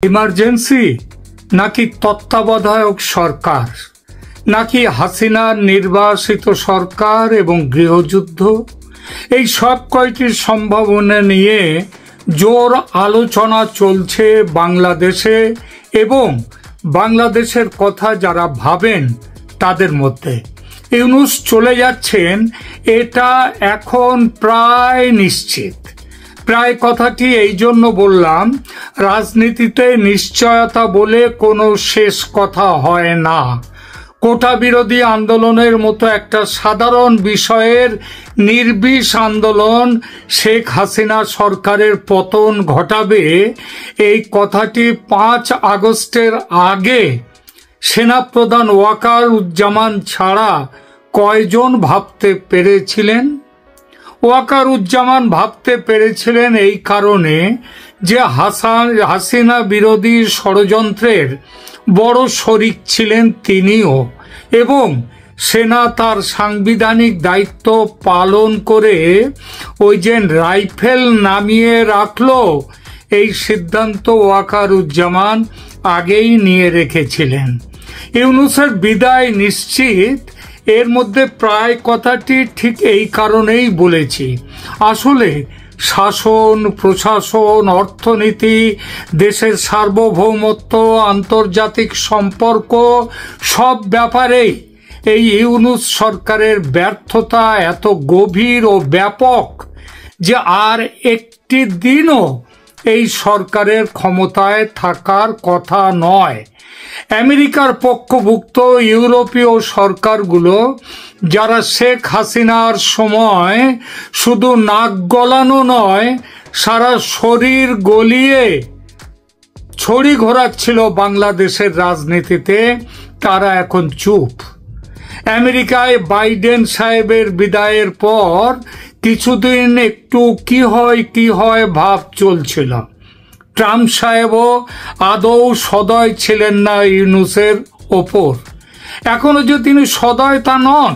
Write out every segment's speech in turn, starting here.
Emergency নাকি তত্ত্বাবধায়ক সরকার নাকি হাসিনার নির্বাসিত সরকার এবং গৃহযুদ্ধ, এই সব কয়টির সম্ভাবনা নিয়ে জোর আলোচনা চলছে বাংলাদেশে এবং বাংলাদেশের কথা যারা ভাবেন তাদের মধ্যে। ইউনূস চলে যাচ্ছেন এটা এখন প্রায় নিশ্চিত। প্রায় কথাটি এই জন্য বললাম, রাজনীতিতে নিশ্চয়তা বলে কোনো শেষ কথা হয় না। কোটা বিরোধী আন্দোলনের মতো একটা সাধারণ বিষয়ের নির্বিষ আন্দোলন শেখ হাসিনা সরকারের পতন ঘটাবে, এই কথাটি ৫ আগস্টের আগে সেনাপ্রধান ওয়াকারুজ্জামান ছাড়া কয়জন ভাবতে পেরেছিলেন? ওয়াকারুজ্জামান ভাবতে পেরেছিলেন এই কারণে যে হাসিনা বিরোধী ষড়যন্ত্রের বড় শরিক ছিলেন তিনিও, এবং সেনা তার সাংবিধানিক দায়িত্ব পালন করে ওই যে রাইফেল নামিয়ে রাখলো, এই সিদ্ধান্ত ওয়াকারুজ্জামান আগেই নিয়ে রেখেছিলেন। ইউনূসের বিদায় নিশ্চিত, এর মধ্যে প্রায় কথাটি ঠিক এই কারণেই বলেছি। আসলে শাসন, প্রশাসন, অর্থনীতি, দেশের সার্বভৌমত্ব, আন্তর্জাতিক সম্পর্ক, সব ব্যাপারেই এই ইউনূস সরকারের ব্যর্থতা এত গভীর ও ব্যাপক যে আর একটি দিনও এই সরকারের ক্ষমতায় থাকার কথা নয়। আমেরিকার পক্ষভুক্ত ইউরোপীয় সরকারগুলো যারা শেখ হাসিনার সময় শুধু নাক গলানো নয়, সারা শরীর গলিয়ে ছড়ি ঘোরাচ্ছিল বাংলাদেশের রাজনীতিতে, তারা এখন চুপ। আমেরিকায় বাইডেন সাহেবের বিদায়ের পর কিছুদিন একটু কি হয় ভাব চলছিল। ট্রাম্প সাহেবও আদৌ সদয় ছিলেন না ইউনূসের ওপর। এখনো যে তিনি সদয় তা নন,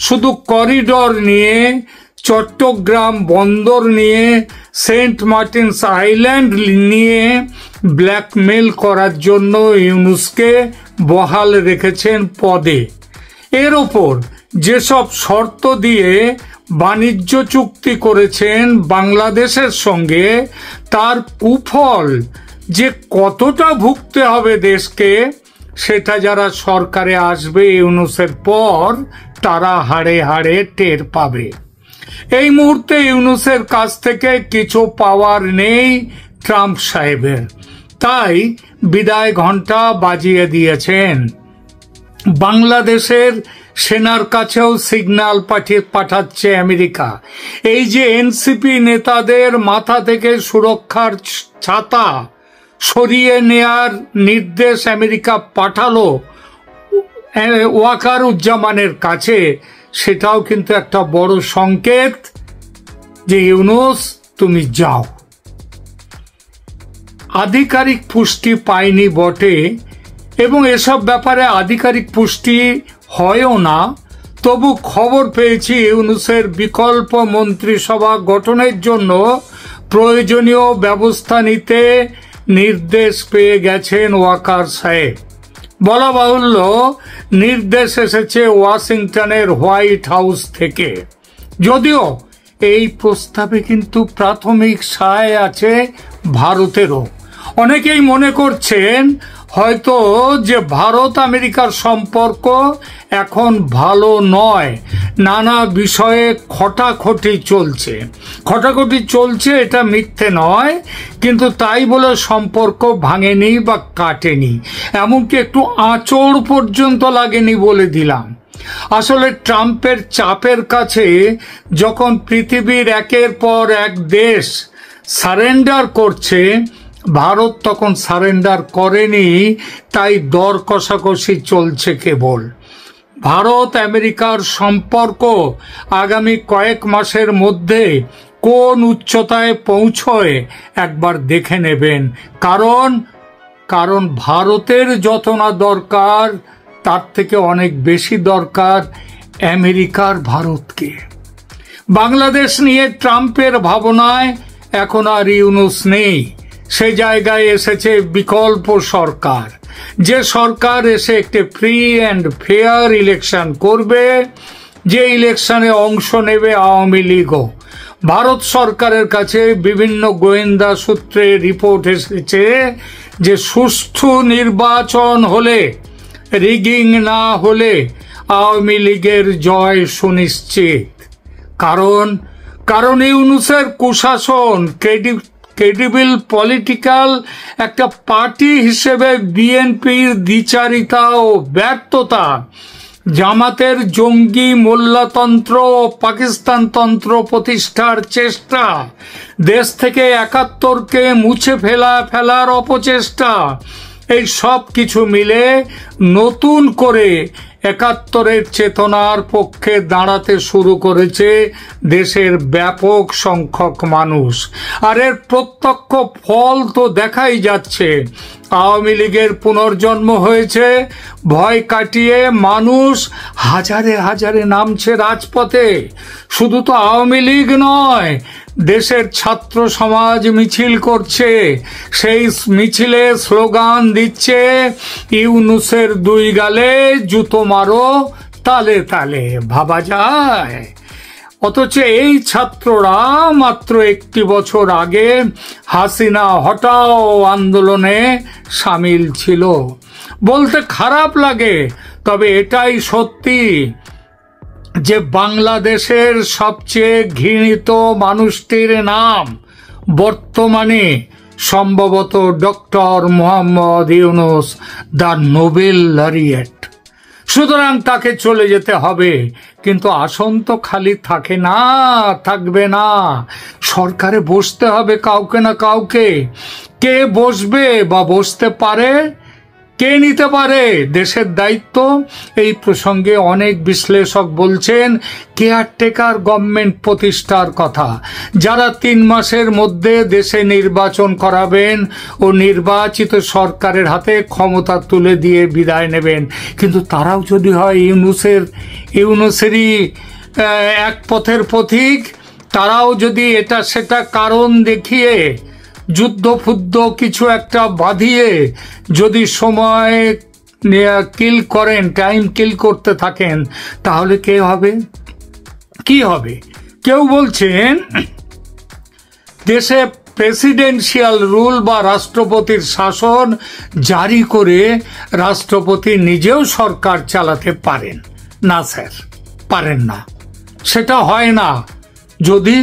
শুধু করিডর নিয়ে, চট্টগ্রাম বন্দর নিয়ে, সেন্ট মার্টিনস আইল্যান্ড নিয়ে ব্ল্যাকমেল করার জন্য ইউনূসকে বহাল রেখেছেন পদে। এর ওপর যেসব শর্ত দিয়ে বাণিজ্য চুক্তি করেছেন বাংলাদেশের সঙ্গে, তার কুফল যে কতটা ভুগতে হবে দেশকে, সেটা যারা সরকারে আসবে ইউনূসের পর তারা হাড়ে হাড়ে টের পাবে। এই মুহূর্তে ইউনূসের কাছ থেকে কিছু পাওয়ার নেই ট্রাম্প সাহেবের, তাই বিদায় ঘণ্টা বাজিয়ে দিয়েছেন। বাংলাদেশের সেনার কাছেও সিগন্যাল পাঠাচ্ছে আমেরিকা। এই যে এনসিপি নেতাদের মাথা থেকে সুরক্ষার ছাতা সরিয়ে নেয়ার নির্দেশ আমেরিকা পাঠালো ওয়াকারুজ্জামানের কাছে, সেটাও কিন্তু একটা বড় সংকেত যে ইউনূস তুমি যাও। আধিকারিক পুষ্টি পায়নি বটে, এবং এসব ব্যাপারে আধিকারিক পুষ্টি হয়ও না, তবু খবর পেয়েছি ইউনূসের বিকল্প মন্ত্রিসভা গঠনের জন্য প্রয়োজনীয় ব্যবস্থা নিতে নির্দেশ পেয়ে গেছেন ওয়াকার সাহেব। বলা বাহুল্য, নির্দেশ এসেছে ওয়াশিংটনের হোয়াইট হাউস থেকে। যদিও এই প্রস্তাবে কিন্তু প্রাথমিক সায় আছে ভারতেরও। অনেকেই মনে করছেন হয়তো যে ভারত আমেরিকার সম্পর্ক এখন ভালো নয়, নানা বিষয়ে খটাখটি চলছে, এটা মিথ্যে নয়, কিন্তু তাই বলে সম্পর্ক ভাঙেনি বা কাটেনি, এমনকি একটু আঁচড় পর্যন্ত লাগেনি বলে দিলাম। আসলে ট্রাম্পের চাপের কাছে যখন পৃথিবীর একের পর এক দেশ সারেন্ডার করছে, ভারত তখন সারেন্ডার করেনি, তাই দর কষাকষি চলছে কেবল। ভারত আমেরিকার সম্পর্ক আগামী কয়েক মাসের মধ্যে কোন উচ্চতায় পৌঁছয় একবার দেখে নেবেন, কারণ ভারতের যত না দরকার তার থেকে অনেক বেশি দরকার আমেরিকার ভারতকে। বাংলাদেশ নিয়ে ট্রাম্পের ভাবনায় এখন আর ইউনূস নেই, সেই জায়গায় এসেছে বিকল্প সরকার, যে সরকার এসে একটি ফ্রি অ্যান্ড ফেয়ার ইলেকশন করবে, যে ইলেকশনে অংশ নেবে আওয়ামী লীগও। ভারত সরকারের কাছে বিভিন্ন গোয়েন্দা সূত্রে রিপোর্ট এসেছে যে সুষ্ঠু নির্বাচন হলে, রিগিং না হলে আওয়ামী লীগের জয় সুনিশ্চিত। কারণ ইউনূসের কুশাসন, ক্রেডিবল পলিটিক্যাল একটা পার্টি হিসেবে বিএনপির দ্বিচারিতা ও ব্যর্থতা, জামাতের জঙ্গি মোল্লাতন্ত্র ও পাকিস্তানতন্ত্র প্রতিষ্ঠার চেষ্টা, দেশ থেকে ৭১কে মুছে ফেলার অপচেষ্টা, এই সব কিছু মিলে নতুন করে ৭১-এর চেতনার পক্ষে দাঁড়াতে শুরু করেছে দেশের ব্যাপক সংখ্যক মানুষ। আর এর প্রত্যক্ষ ফল তো দেখাই যাচ্ছে। আওয়ামী লীগের পুনর্জন্ম হয়েছে, ভয় কাটিয়ে মানুষ হাজারে হাজারে নামছে রাজপথে। শুধু তো আওয়ামী লীগ নয়, দেশের ছাত্র সমাজ মিছিল করছে, সেই মিছিলে স্লোগান দিচ্ছে, ইউনূসের ২ গালে জুতো মারো তালে তালে। ভাবা যায়? অথচ এই ছাত্ররা মাত্র ১ বছর আগে হাসিনা হটাও আন্দোলনে সামিল ছিল। বলতে খারাপ লাগে, তবে এটাই সত্যি যে বাংলাদেশের সবচেয়ে ঘৃণিত মানুষটির নাম বর্তমানে সম্ভবত doctor Mohammad Yunus, the Nobel laureate. সুতরাং তাকে চলে যেতে হবে, কিন্তু আসন তো খালি থাকবে না। সরকারে বসতে হবে কাউকে না কাউকে। কে বসবে বা বসতে পারে, কে নিতে পারে দেশের দায়িত্ব? এই প্রসঙ্গে অনেক বিশ্লেষক বলছেন কেয়ারটেকার গভর্নমেন্ট প্রতিষ্ঠার কথা, যারা ৩ মাসের মধ্যে দেশে নির্বাচন করাবেন ও নির্বাচিত সরকারের হাতে ক্ষমতা তুলে দিয়ে বিদায় নেবেন। কিন্তু তারাও যদি হয় ইউনূসেরই এক পথের পথিক, তারাও যদি এটা সেটা কারণ দেখিয়ে যুদ্ধ কিছু একটা বাঁধিয়ে যদি সময় কিল করেন, টাইম কিল করতে থাকেন, তাহলে কি হবে? কেউ বলছেন দেশে প্রেসিডেন্সিয়াল রুল বা রাষ্ট্রপতির শাসন জারি করে রাষ্ট্রপতি নিজেও সরকার চালাতে পারেন না। স্যার, পারেন না, সেটা হয় না। যদি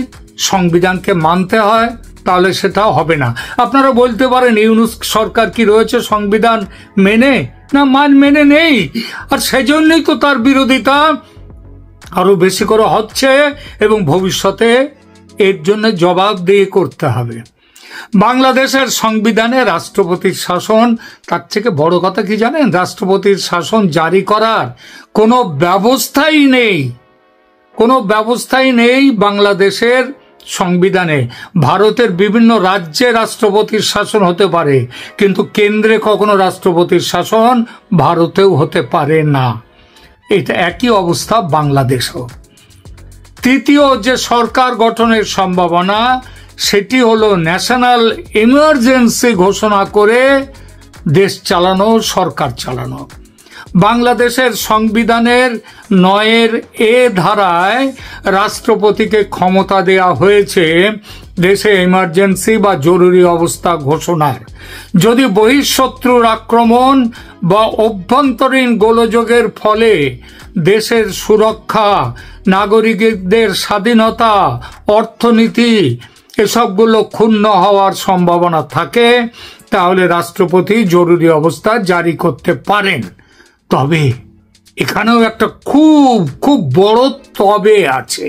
সংবিধানকে মানতে হয় তাহলে সেটা হবে না। আপনারা বলতে পারেন ইউনূস সরকার কি রয়েছে সংবিধান মেনে? না, মেনে নেই। আর সেজন্যই তো তার বিরোধিতা আরো বেশি করে হচ্ছে এবং ভবিষ্যতে এর জন্য জবাবদিহি করতে হবে। বাংলাদেশের সংবিধানে রাষ্ট্রপতির শাসন, তার থেকে বড় কথা কি জানেন? রাষ্ট্রপতির শাসন জারি করার কোনো ব্যবস্থাই নেই বাংলাদেশের সংবিধানে। ভারতের বিভিন্ন রাজ্যে রাষ্ট্রপতির শাসন হতে পারে, কিন্তু কেন্দ্রে কখনো রাষ্ট্রপতির শাসন ভারতেও হতে পারে না। এটা একই অবস্থা বাংলাদেশও। তৃতীয় যে সরকার গঠনের সম্ভাবনা, সেটি হলো ন্যাশনাল ইমার্জেন্সি ঘোষণা করে দেশ চালানো, সরকার চালানো। বাংলাদেশের সংবিধানের ৯-এ ধারায় রাষ্ট্রপতিকে ক্ষমতা দেয়া হয়েছে দেশে ইমার্জেন্সি বা জরুরি অবস্থা ঘোষণার। যদি বহিঃশত্রুর আক্রমণ বা অভ্যন্তরীণ গোলযোগের ফলে দেশের সুরক্ষা, নাগরিকদের স্বাধীনতা, অর্থনীতি এসবগুলো ক্ষুণ্ণ হওয়ার সম্ভাবনা থাকে, তাহলে রাষ্ট্রপতি জরুরি অবস্থা জারি করতে পারেন। তবে এখানেও একটা খুব বড় তবে আছে।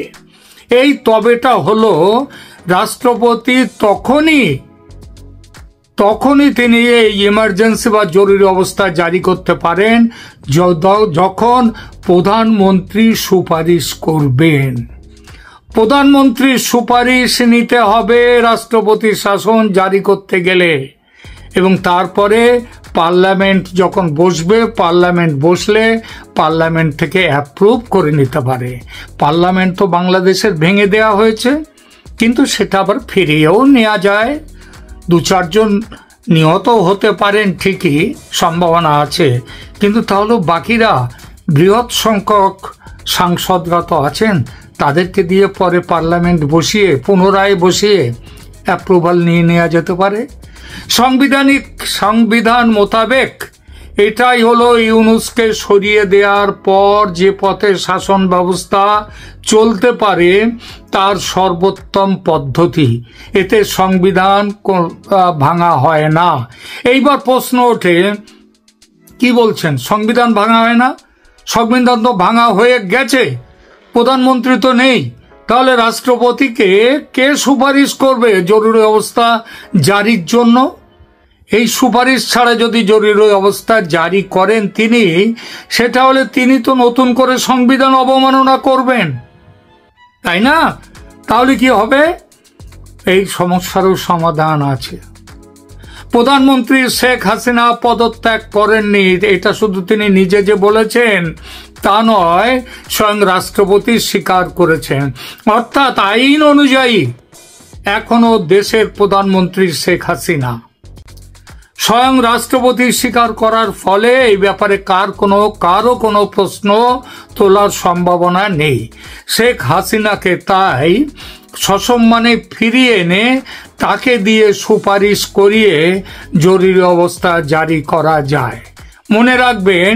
এই তবেটা হলো রাষ্ট্রপতি তখনই তিনি এই ইমার্জেন্সি বা জরুরি অবস্থা জারি করতে পারেন যখন প্রধানমন্ত্রী সুপারিশ করবেন। প্রধানমন্ত্রীর সুপারিশ নিতে হবে রাষ্ট্রপতির শাসন জারি করতে গেলে, এবং তারপরে পার্লামেন্ট যখন বসবে, পার্লামেন্ট বসলে পার্লামেন্ট থেকে অ্যাপ্রুভ করে নিতে পারে। পার্লামেন্ট তো বাংলাদেশের ভেঙে দেওয়া হয়েছে, কিন্তু সেটা আবার ফিরিয়েও নেওয়া যায় দু চারজন নিহত হতে পারেন, ঠিকই সম্ভাবনা আছে, কিন্তু তাহলে বাকিরা বৃহৎ সংখ্যক সাংসদরা তো আছেন, তাদেরকে দিয়ে পরে পার্লামেন্ট বসিয়ে পুনরায় বসিয়ে অ্যাপ্রুভাল নিয়ে নেওয়া যেতে পারে। সংবিধান মোতাবেক এটাই হলো ইউনূসকে সরিয়ে দেওয়ার পর যে পথে শাসন ব্যবস্থা চলতে পারে তার সর্বোত্তম পদ্ধতি। এতে সংবিধান ভাঙা হয় না। এইবার প্রশ্ন ওঠে, কি বলছেন সংবিধান ভাঙা হয় না? সংবিধান তো ভাঙা হয়ে গেছে, প্রধানমন্ত্রী তো নেই, তাহলে রাষ্ট্রপতিকে কে সুপারিশ করবে জরুরি অবস্থা জারির জন্য? এই সুপারিশ ছাড়া যদি জরুরি অবস্থা জারি করেন তিনি, সেটা হলে তিনি তো নতুন করে সংবিধান অবমাননা করবেন, তাই না? তাহলে কি হবে? এই সমস্যারও সমাধান আছে। প্রধানমন্ত্রী শেখ হাসিনা পদত্যাগ করেননি, এটা শুধু তিনি নিজে যে বলেছেন তা নয়, স্বয়ং রাষ্ট্রপতি স্বীকার করেছেন। অর্থাৎ আইন অনুযায়ী এখনো দেশের প্রধানমন্ত্রী শেখ হাসিনা। স্বয়ং রাষ্ট্রপতি স্বীকার করার ফলে এই ব্যাপারে কারো কোনো প্রশ্ন তোলার সম্ভাবনা নেই। শেখ হাসিনাকে তাই সসম্মানে ফিরিয়ে এনে তাকে দিয়ে সুপারিশ করিয়ে জরুরি অবস্থা জারি করা যায়। মনে রাখবেন,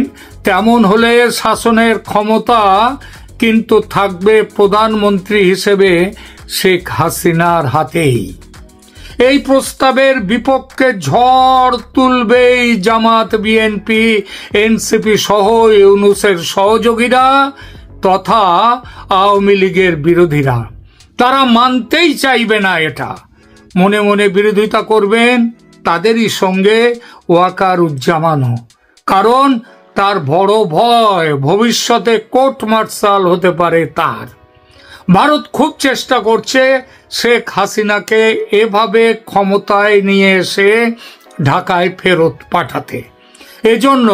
তেমন হলে শাসনের ক্ষমতা কিন্তু থাকবে প্রধানমন্ত্রী হিসেবে শেখ হাসিনার হাতেই। এই প্রস্তাবের বিপক্ষে ঝড় তুলবেই জামাত, বিএনপি, এনসিপি সহ ইউনূসের সহযোগীরা তথা আওয়ামী লীগের বিরোধীরা। তারা মানতেই চাইবে না এটা, মনে মনে বিরোধিতা করবেন তাদেরই সঙ্গে ওয়াকারুজ্জামানও। কারণ তার বড় ভয় ভবিষ্যতে কোর্ট মার্শাল হতে পারে তার। ভারত খুব চেষ্টা করছে শেখ হাসিনাকে এভাবে ক্ষমতায় নিয়ে এসে ঢাকায় ফেরত পাঠাতে। এজন্য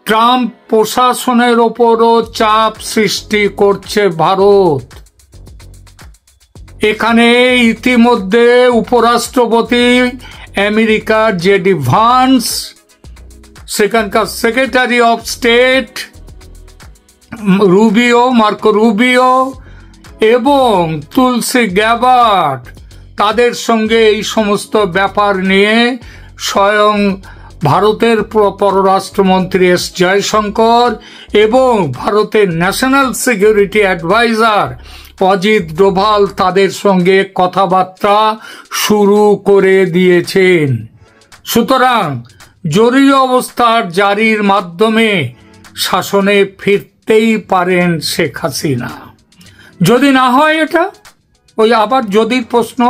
ট্রাম্প প্রশাসনের ওপরও চাপ সৃষ্টি করছে ভারত। এখানে ইতিমধ্যে উপরাষ্ট্রপতি আমেরিকার জেডি ভান্স, সেখানকার secretary of state Marco Rubio এবং তুলসি গ্যাবার্ড, তাদের সঙ্গে এই সমস্ত ব্যাপার নিয়ে স্বয়ং ভারতের পররাষ্ট্রমন্ত্রী এস জয়শঙ্কর এবং ভারতের national security adviser Ajit Doval তাদের সঙ্গে কথাবার্তা শুরু করে দিয়েছেন। সুতরাং জরুরি অবস্থার জারির মাধ্যমে শাসনে ফিরতেই পারেন শেখ হাসিনা। যদি না হয় এটা, ওই আবার যদি প্রশ্ন,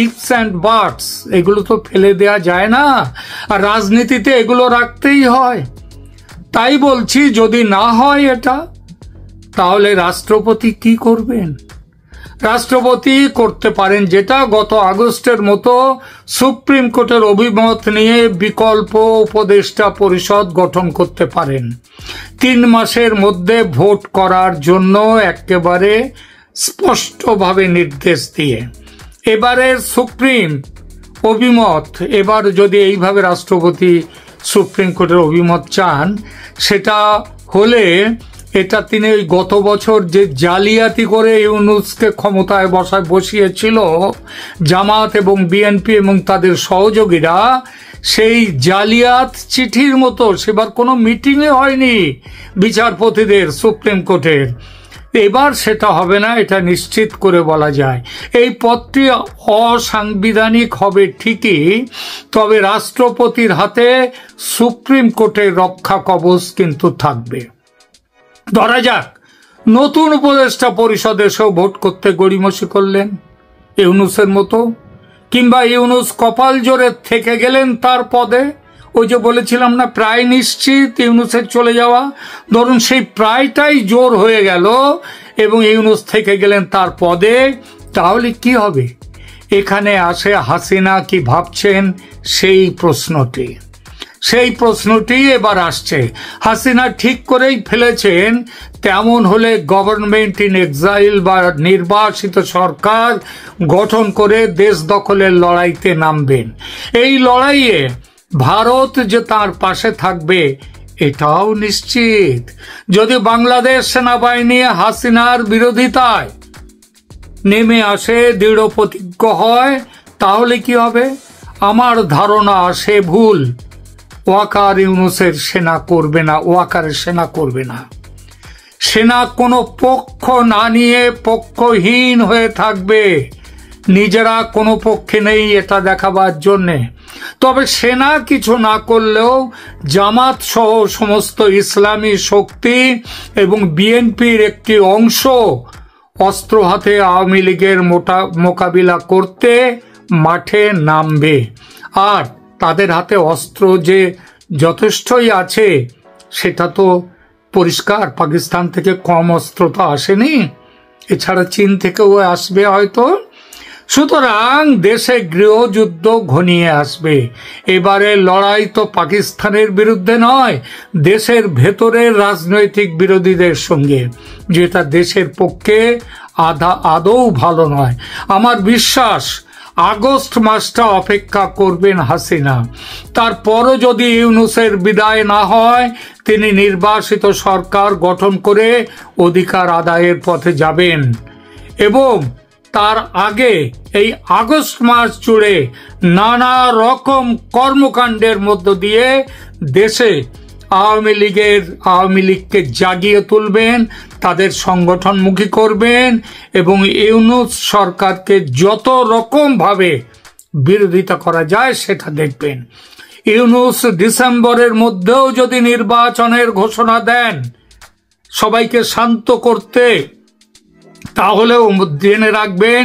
ইফস অ্যান্ড বাটস, এগুলো তো ফেলে দেয়া যায় না, আর রাজনীতিতে এগুলো রাখতেই হয়। তাই বলছি, যদি না হয় এটা, তাহলে রাষ্ট্রপতি কি করবেন? রাষ্ট্রপতি করতে পারেন যেটা, গত আগস্টের মতো সুপ্রিম কোর্টের অভিমত নিয়ে বিকল্প উপদেষ্টা পরিষদ গঠন করতে পারেন 3 মাসের মধ্যে ভোট করার জন্য, একেবারে স্পষ্টভাবে নির্দেশ দিয়ে। এবারের সুপ্রিম অভিমত, এবার যদি এইভাবে রাষ্ট্রপতি সুপ্রিম কোর্টের অভিমত চান, সেটা হলে এটা তিনি ওই গত বছর যে জালিয়াতি করে ইউনূসকে ক্ষমতায় বসিয়েছিল জামাত এবং বিএনপি এবং তাদের সহযোগীরা, সেই জালিয়াত চিঠির মতো সেবার কোনো মিটিংয়ে হয়নি বিচারপতিদের সুপ্রিম কোর্টের। এবার সেটা হবে না, এটা নিশ্চিত করে বলা যায়। এই পদটি অসাংবিধানিক হবে ঠিকই, তবে রাষ্ট্রপতির হাতে সুপ্রিম কোর্টের রক্ষা কবচ কিন্তু থাকবে। ধরা যাক নতুন উপদেষ্টা পরিষদ এসেও ভোট করতে গড়িমসি করলেন ইউনূসের মতো, কিংবা ইউনূস কপাল জোরে থেকে গেলেন তার পদে। ওই যে বলেছিলাম না, প্রায় নিশ্চিত ইউনূসের চলে যাওয়া, ধরুন সেই প্রায়টাই জোর হয়ে গেল এবং ইউনূস থেকে গেলেন তার পদে, তাহলে কি হবে? এখানে আসে হাসিনা কি ভাবছেন সেই প্রশ্নটি। সেই প্রশ্নটি এবার আসছে। হাসিনা ঠিক করেই ফেলেছেন, তেমন হলে গভর্নমেন্ট ইন এক্সাইল বা নির্বাসিত সরকার গঠন করে দেশ দখলের লড়াইতে নামবেন। এই লড়াইয়ে ভারত যে তার পাশে থাকবে এটাও নিশ্চিত। যদি বাংলাদেশ সেনাবাহিনী হাসিনার বিরোধিতায় নেমে আসে, দৃঢ় প্রতিজ্ঞ হয়, তাহলে কি হবে? আমার ধারণা সে ভুল। ওয়াকার ইউনুসের সেনা করবে না, ওয়াকারের সেনা করবে না। সেনা কোনো পক্ষ না নিয়ে পক্ষহীন হয়ে থাকবে, নিজেরা কোনো পক্ষে নেই এটা দেখাবার জন্যে। তবে সেনা কিছু না করলেও জামাত সহ সমস্ত ইসলামী শক্তি এবং বিএনপির একটি অংশ অস্ত্র হাতে আওয়ামী লীগের মোকাবিলা করতে মাঠে নামবে। আর তাদের হাতে অস্ত্র যে যথেষ্টই আছে সেটা তো পরিষ্কার, পাকিস্তান থেকে কম অস্ত্র তো আসেনি, এছাড়া চীন থেকেও আসবে হয়তো। সুতরাং দেশে গৃহযুদ্ধ ঘনিয়ে আসবে। এবারে লড়াই তো পাকিস্তানের বিরুদ্ধে নয়, দেশের ভেতরের রাজনৈতিক বিরোধীদের সঙ্গে, যেটা দেশের পক্ষে আদৌ ভালো নয়। আমার বিশ্বাস আগস্ট মাসটা অপেক্ষা করবেন হাসিনা। তারপরও যদি ইউনূসের বিদায় না হয়, তিনি নির্বাসিত সরকার গঠন করে অধিকার আদায়ের পথে যাবেন। এবং তার আগে এই আগস্ট মাস জুড়ে নানা রকম কর্মকাণ্ডের মধ্য দিয়ে দেশে আওয়ামী লীগকে জাগিয়ে তুলবেন, তাদের সংগঠনমুখী করবেন এবং ইউনূস সরকারকে যত রকম ভাবে বিরোধিতা করা যায় সেটা দেখবেন। ইউনূস ডিসেম্বরের মধ্যেও যদি নির্বাচনের ঘোষণা দেন সবাইকে শান্ত করতে, তাহলেও জেনে রাখবেন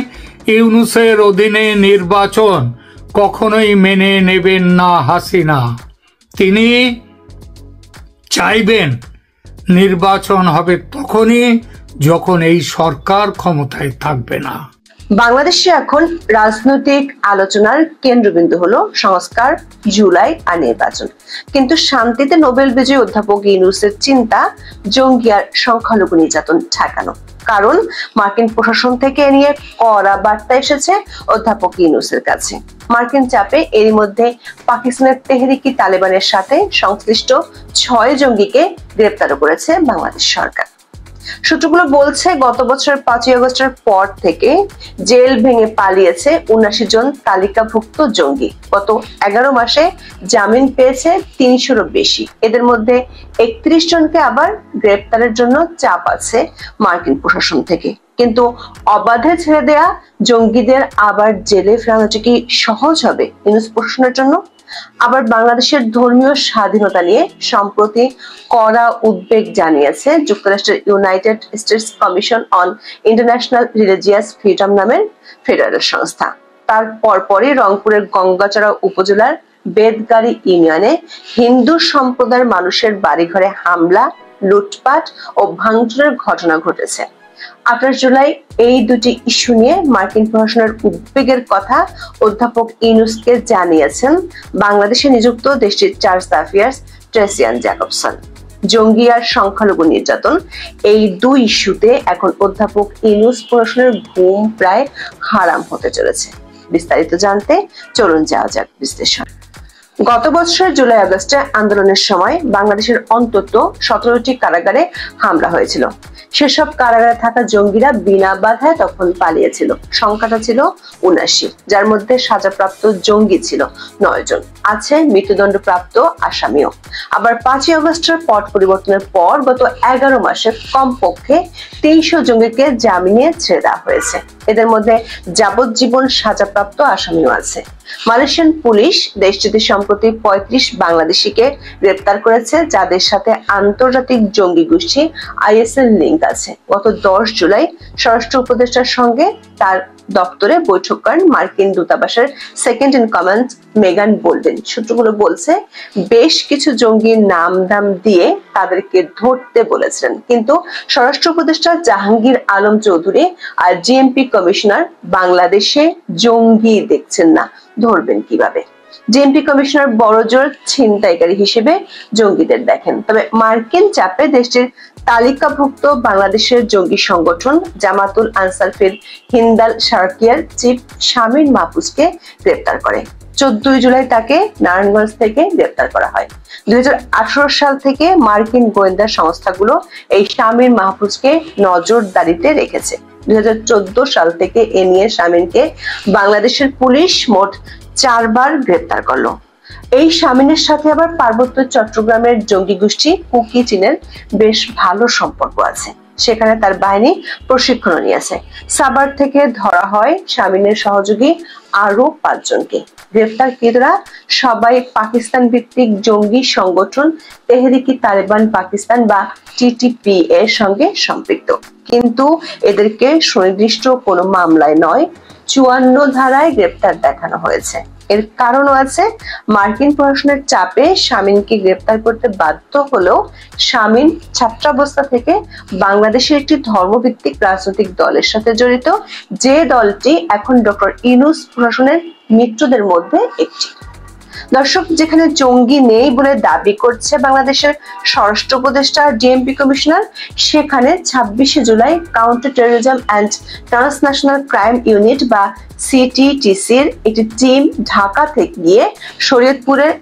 ইউনূসের অধীনে নির্বাচন কখনোই মেনে নেবেন না হাসিনা। তিনি চাইবেন নির্বাচন হবে তখনই যখন এই সরকার ক্ষমতায় থাকবে না। বাংলাদেশে এখন রাজনৈতিক আলোচনার কেন্দ্রবিন্দু হলো সংস্কার, জুলাই আর নির্বাচন। কিন্তু শান্তিতে নোবেল বিজয়ী অধ্যাপক ইউনূসের চিন্তা জঙ্গি আর সংখ্যালঘু নির্যাতন ঠেকানো। কারণ মার্কিন প্রশাসন থেকে এ নিয়ে কড়া বার্তা এসেছে অধ্যাপক ইউনূসের কাছে। মার্কিন চাপে এরই মধ্যে পাকিস্তানের তেহরিকি তালেবানের সাথে সংশ্লিষ্ট 6 জঙ্গিকে গ্রেপ্তার করেছে বাংলাদেশ সরকার। সূত্রগুলো বলছে গত বছর 5ই আগস্টের পর থেকে জেল ভেঙে পালিয়েছে 79 জন তালিকাভুক্ত জঙ্গি। গত 11 মাসে জামিন পেয়েছে 300-এরও বেশি। এদের মধ্যে 31 জনকে আবার গ্রেপ্তারের জন্য চাপ আছে মার্কিন প্রশাসন থেকে। কিন্তু অবাধে ছেড়ে দেয়া জঙ্গিদের আবার জেলে ফেরানোটা কি সহজ হবে ইউনূস প্রশাসনের জন্য? আবার বাংলাদেশের ধর্মীয় স্বাধীনতা নিয়ে সম্প্রতি কড়া উদ্বেগ জানিয়েছে যুক্তরাষ্ট্রের United states commission on international religious freedom নামের ফেডারেল সংস্থা। তার পরপরই রংপুরের গঙ্গাচড়া উপজেলার বেদগাড়ি ইউনিয়নে হিন্দু সম্প্রদায়ের মানুষের বাড়িঘরে হামলা, লুটপাট ও ভাঙচুরের ঘটনা ঘটেছে। 28 জুলাই এই দুটি ইস্যু নিয়ে মার্কিন প্রশাসনের উদ্বেগের কথা অধ্যাপক ইউনূসকে জানিয়েছেন বাংলাদেশে নিযুক্ত দেশটির চার্জ অ্যাফেয়ার্স ট্রেসিয়ান জ্যাকবসন। জঙ্গি আর সংখ্যালঘু নির্যাতন, এই দুই ইস্যুতে এখন অধ্যাপক ইউনূস প্রশাসনের ঘুম প্রায় হারাম হতে চলেছে। বিস্তারিত জানতে চলুন যাওয়া যাক বিশ্লেষণ। গত বছরের জুলাই আগস্টে আন্দোলনের সময় বাংলাদেশের অন্তত 17টি কারাগারে হামলা হয়েছিল। সেসব কারাগারে থাকা জঙ্গিরা বিনা বাধায় তখন পালিয়েছিল। সংখ্যাটা ছিল 79, যার মধ্যে সাজাপ্রাপ্ত জঙ্গি ছিল 9 জন, আছে মৃত্যুদণ্ডপ্রাপ্ত আসামিও। আবার 5ই আগস্টের পট পরিবর্তনের পর গত 11 মাসে কমপক্ষে 23 জঙ্গিকে জামিনে ছেড়ে দেওয়া হয়েছে। এদের মধ্যে যাবজ্জীবন সাজাপ্রাপ্ত আসামিও আছে। মালয়েশিয়ান পুলিশ দেশটিতে সম্প্রতি 35 বাংলাদেশিকে গ্রেপ্তার করেছে, যাদের সাথে আন্তর্জাতিক জঙ্গি গোষ্ঠী IS এর লিঙ্ক আছে। গত 10 জুলাই স্বরাষ্ট্র উপদেষ্টার সঙ্গে তার দপ্তরে বৈঠক করেন মার্কিন দূতাবাসের সেকেন্ড ইন কমান্ড মেগান বোল্ডেন। সূত্রগুলো বলছে বেশ কিছু জঙ্গির নাম দাম দিয়ে তাদেরকে ধরতে বলেছিলেন, কিন্তু স্বরাষ্ট্র উপদেষ্টা জাহাঙ্গীর আলম চৌধুরী আর GMP কমিশনার বাংলাদেশে জঙ্গি দেখছেন না, ধরবেন কিভাবে? ডিএমপি কমিশনার বড়জোর ছিনতাইকারী হিসেবে জঙ্গিদের দেখেন। তবে মার্কিন চাপে দেশটির তালিকাভুক্ত বাংলাদেশের জঙ্গি সংগঠন জামাতুল answer feel Hindal সারাকিয়ার chief Shamim মাহফুজকে গ্রেপ্তার করে। 14 জুলাই তাকে নারায়ণগঞ্জ থেকে গ্রেপ্তার করা হয়। 2018 সাল থেকে মার্কিন গোয়েন্দা সংস্থাগুলো এই শামীম মাহফুজকে নজরদারিতে রেখেছে। 2014 সাল থেকে এ নিয়ে শামীমকে বাংলাদেশের পুলিশ মোট 4 বার গ্রেপ্তার করলো। এই শামীমের সাথে আবার পার্বত্য চট্টগ্রামের জঙ্গি গোষ্ঠী কুকি চীনের বেশ ভালো সম্পর্ক আছে। সেখানে তার বাহিনী প্রশিক্ষণ নিয়েছে। সাভার থেকে ধরা হয় শামীমের সহযোগী আরো 5 জনকে। গ্রেফতারকৃতরা সবাই পাকিস্তান ভিত্তিক জঙ্গি সংগঠন তেহরিকি তালেবান পাকিস্তান বা টিটিপি এর সঙ্গে সম্পৃক্ত, কিন্তু এদেরকে সুনির্দিষ্ট কোনো মামলায় নয় 54 ধারায় গ্রেপ্তার দেখানো হয়েছে। এর কারণও আছে, মার্কিন প্রশাসনের চাপে শামীমকে গ্রেপ্তার করতে বাধ্য হলেও শামীম ছাত্রাবস্থা থেকে বাংলাদেশের একটি ধর্মভিত্তিক রাজনৈতিক দলের সাথে জড়িত, যে দলটি এখন ডক্টর ইউনূস প্রশাসনের মিত্রদের মধ্যে একটি। দর্শক, যেখানে জঙ্গি নেই বলে দাবি করছে বাংলাদেশের স্বরাষ্ট্র উপদেষ্টা ডিএমপি কমিশনার, সেখানে 26 July counter terrorism and transnational crime unit বা সিটিটিসির একটি টিম ঢাকা থেকে গিয়ে শরীয়তপুরের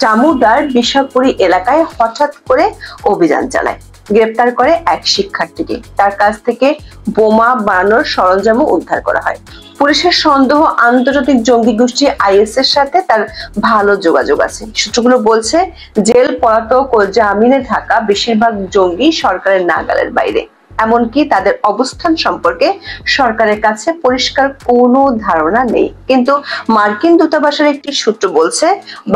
জামুদার বিশাপুরী এলাকায় হঠাৎ করে অভিযান চালায়। গ্রেপ্তার করে এক শিক্ষার্থীকে। তার কাছ থেকে বোমা বানানোর সরঞ্জামও উদ্ধার করা হয়। পুলিশের সন্দেহ আন্তর্জাতিক জঙ্গি গোষ্ঠী আইএস এর সাথে তার ভালো যোগাযোগ আছে। সূত্রগুলো বলছে, জেল পলাতক ও জামিনে থাকা বেশিরভাগ জঙ্গি সরকারের নাগালের বাইরে, এমনকি তাদের অবস্থান সম্পর্কে সরকারের কাছে পরিষ্কার কোনো ধারণা নেই। কিন্তু মার্কিন দূতাবাসের একটি সূত্র বলছে,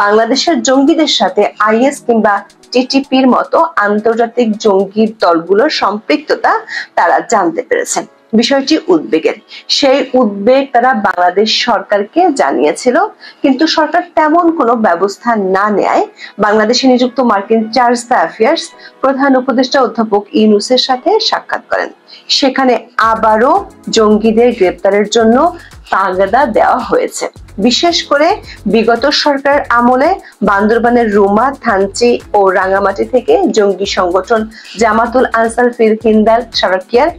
বাংলাদেশের জঙ্গিদের সাথে আইএস কিংবা টিটিপির মতো আন্তর্জাতিক জঙ্গি দলগুলোর সম্পৃক্ততা তারা জানতে পেরেছেন। বিষয়টি উদ্বেগের। সেই উদ্বেগ তারা বাংলাদেশ সরকারকে জানিয়েছিল, কিন্তু সরকার তেমন কোনো ব্যবস্থা না নেয় বাংলাদেশে নিযুক্ত মার্কিন চার্জ দ্য অ্যাফেয়ার্স প্রধান উপদেষ্টা অধ্যাপক ইউনূসের সাথে সাক্ষাৎ করেন। সেখানে আবারও জঙ্গিদের গ্রেপ্তারের জন্য তাগাদা দেওয়া হয়েছে। বিশেষ করে বিগত সরকার আমলে বান্দরবানের রুমা, থানচি ও রাঙ্গামাটি থেকে জঙ্গি সংগঠন জামাতুল আনসার ফিল হিন্দাল সারাকিয়ার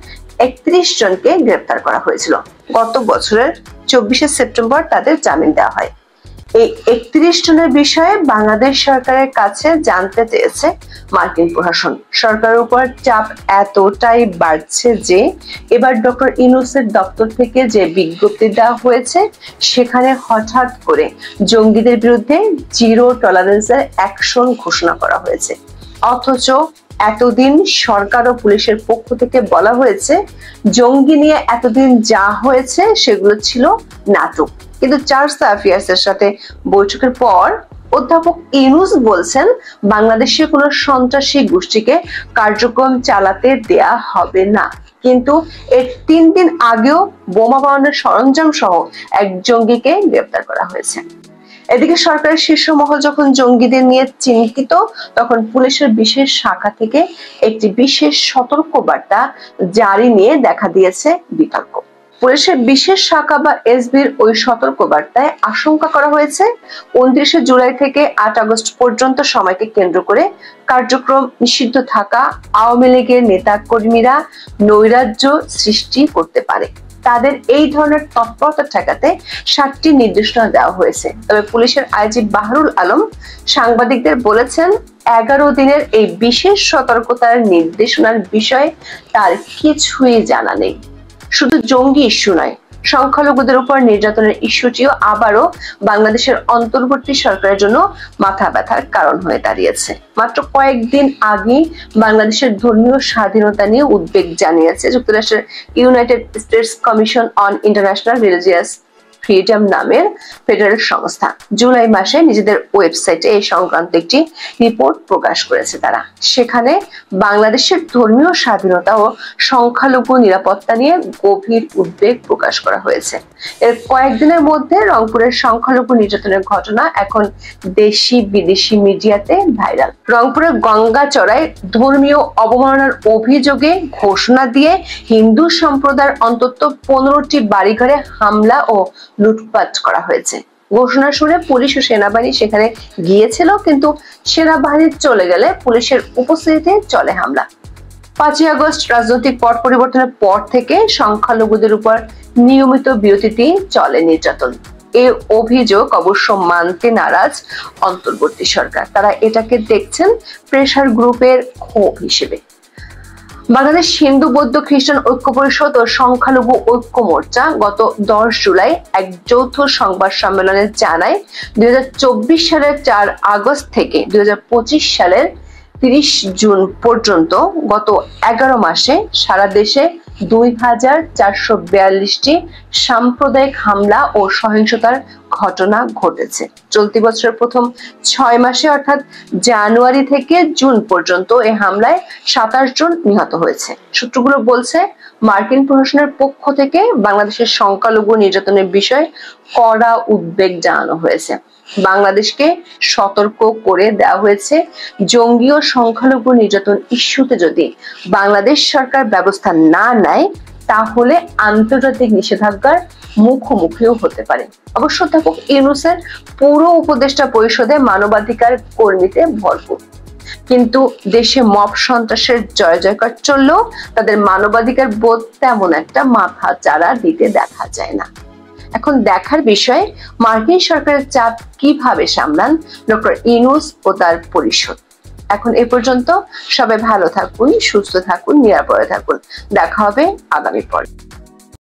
31 জনকে গ্রেপ্তার করা হয়েছিল। গত বছরের 24 সেপ্টেম্বর তাদের জামিন দেওয়া হয়। এই 31 জনের বিষয়ে বাংলাদেশ সরকারের কাছে জানতে চেয়েছে মার্কিন প্রশাসন। সরকারের উপর চাপ এতটাই বাড়ছে যে এবার ডক্টর ইউনূসের দপ্তর থেকে যে বিজ্ঞপ্তি দেওয়া হয়েছে, সেখানে হঠাৎ করে জঙ্গিদের বিরুদ্ধে জিরো টলারেন্সের অ্যাকশন ঘোষণা করা হয়েছে। অথচ এতদিন সরকার ও পুলিশের পক্ষ থেকে বলা হয়েছে জঙ্গি নিয়ে এতদিন যা হয়েছে সেগুলো ছিল নাটক। কিন্তু চার্জ দ্য অ্যাফেয়ার্স এর সাথে বৈঠকের পর অধ্যাপক ইউনূস বলছেন, বাংলাদেশের কোনো সন্ত্রাসী গোষ্ঠীকে কার্যক্রম চালাতে দেয়া হবে না। কিন্তু এর 3 দিন আগেও বোমা বানানোর সরঞ্জাম সহ এক জঙ্গিকে গ্রেপ্তার করা হয়েছে। এদিকে সরকারের শীর্ষ মহল যখন জঙ্গিদের নিয়ে চিন্তিত, তখন পুলিশের বিশেষ শাখা থেকে একটি বিশেষ সতর্কবার্তা জারি নিয়ে দেখা দিয়েছে বিতর্ক। পুলিশের বিশেষ শাখা বা এসবির ওই সতর্কবার্তায় আশঙ্কা করা হয়েছে 29 জুলাই থেকে 8 আগস্ট পর্যন্ত সময়কে কেন্দ্র করে কার্যক্রম নিষিদ্ধ থাকা আওয়ামী লীগের নেতা কর্মীরা নৈরাজ্য সৃষ্টি করতে পারে। তাদের এই ধরনের তৎপরতা ঠেকাতে 7টি নির্দেশনা দেওয়া হয়েছে। তবে পুলিশের আইজি বাহরুল আলম সাংবাদিকদের বলেছেন, 11 দিনের এই বিশেষ সতর্কতার নির্দেশনার বিষয়ে তার কিছুই জানা নেই। শুধু জঙ্গি ইস্যু নয়, সংখ্যালঘুদের উপর নির্যাতনের ইস্যুটিও আবারও বাংলাদেশের অন্তর্বর্তী সরকারের জন্য মাথা ব্যথার কারণ হয়ে দাঁড়িয়েছে। মাত্র কয়েকদিন আগে বাংলাদেশের ধর্মীয় স্বাধীনতা নিয়ে উদ্বেগ জানিয়েছে যুক্তরাষ্ট্রের United states commission on international religious freedom নামের ফেডারেল সংস্থা। জুলাই মাসে নিজেদের ওয়েবসাইটে এই সংক্রান্ত একটি রিপোর্ট প্রকাশ করেছে তারা। সেখানে বাংলাদেশের ধর্মীয় স্বাধীনতা ও সংখ্যালঘু নিরাপত্তা নিয়ে গভীর উদ্বেগ প্রকাশ করা হয়েছে। এর কয়েকদিনের মধ্যে রংপুরের সংখ্যালঘু নির্যাতনের ঘটনা এখন দেশি বিদেশি মিডিয়াতে ভাইরাল। রংপুরের গঙ্গাচড়ায় ধর্মীয় অবমাননার অভিযোগে ঘোষণা দিয়ে হিন্দু সম্প্রদায়ের অন্তত 15টি বাড়িঘরে হামলা ও লুটপাট করা হয়েছে। ঘোষণা শুনে পুলিশ ও সেনাবাহিনী সেখানে গিয়েছিল, কিন্তু সেনাবাহিনী চলে গেলে পুলিশের উপস্থিতিতে চলে হামলা। 5ই আগস্ট রাজনৈতিক পট পরিবর্তনের পর থেকে সংখ্যালঘুদের উপর নিয়মিত বিরতিতে চলে নির্যাতন। এই অভিযোগ অবশ্য মানতে নারাজ অন্তর্বর্তী সরকার। তারা এটাকে দেখছেন প্রেসার গ্রুপের ক্ষোভ হিসেবে। বাংলাদেশ হিন্দু বৌদ্ধ খ্রিস্টান ঐক্য পরিষদ ও সংখ্যালঘু ঐক্য মোর্চা গত 10 জুলাই এক যৌথ সংবাদ সম্মেলনে জানায়, 2024 সালের 4 আগস্ট থেকে 2025 সালের 30 জুন পর্যন্ত গত 11 মাসে সারা দেশে 2442টি সাম্প্রদায়িক হামলা ও সহিংসতার ঘটনা ঘটেছে। চলতি বছরের প্রথম 6 মাসে অর্থাৎ জানুয়ারি থেকে জুন পর্যন্ত এই হামলায় 27 জন নিহত হয়েছে। সূত্রগুলো বলছে, মার্কিন প্রশাসনের পক্ষ থেকে বাংলাদেশের সংখ্যালঘু নির্যাতনের বিষয়ে কড়া উদ্বেগ জানানো হয়েছে। বাংলাদেশকে সতর্ক করে দেওয়া হয়েছে, জঙ্গি ও সংখ্যালঘু নির্যাতন ইস্যুতে যদি বাংলাদেশ সরকার ব্যবস্থা না নেয় তাহলে আন্তর্জাতিক নিষেধাজ্ঞার মুখোমুখিও হতে পারে। অবশ্য অধ্যাপক ইউনূসের পুরো উপদেষ্টা পরিষদে মানবাধিকার কর্মীতে ভরপুর, কিন্তু দেশে মব সন্ত্রাসের জয় জয়কার চললেও তাদের মানবাধিকার বোধ তেমন একটা মাথা চাড়া দিতে দেখা যায় না। এখন দেখার বিষয় মার্কিন সরকারের চাপ কিভাবে সামলান ডক্টর ইউনূস ও তার পরিষদ। এখন এ পর্যন্ত। সবাই ভালো থাকুন, সুস্থ থাকুন, নিরাপদে থাকুন। দেখা হবে আগামী পর্বে।